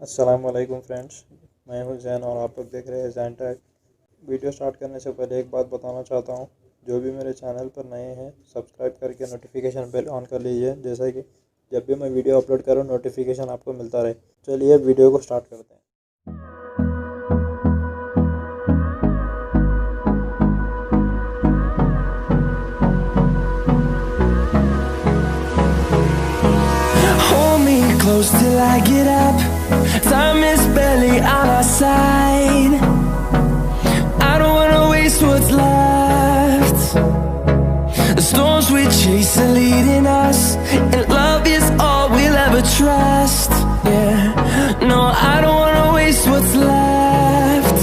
अस्सलाम वालेकुम फ्रेंड्स, मैं हूं जैन और आप लोग देख रहे हैं जैन टैग। वीडियो स्टार्ट करने से पहले एक बात बताना चाहता हूं, जो भी मेरे चैनल पर नए हैं सब्सक्राइब करके नोटिफिकेशन बेल ऑन कर लीजिए, जैसा कि जब भी मैं वीडियो अपलोड करूं नोटिफिकेशन आपको मिलता रहे। चलिए वीडियो को स्टार्ट करते हैं। Close till I get up. Time is barely on our side. I don't wanna waste what's left. The storms we chase are leading us, and love is all we'll ever trust. Yeah, no, I don't wanna waste what's left.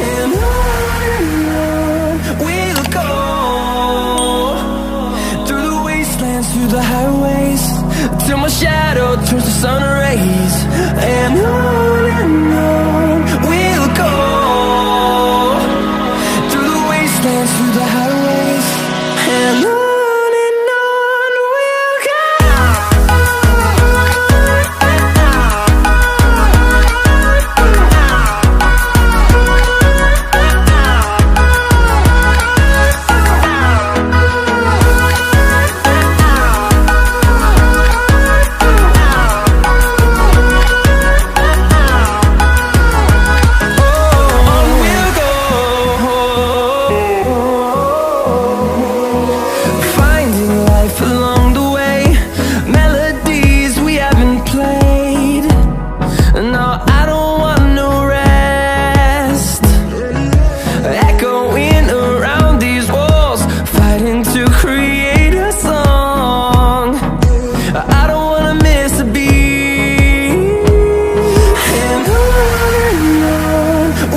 And on we'll go, through the wastelands, through the highways, till my shadow turns to sun rays. And on we'll go, through the wastelands, through the highways. And on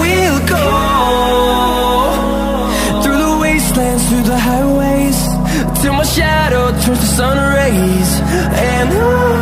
we'll go. Through the highways, till my shadow turns to sun rays. And on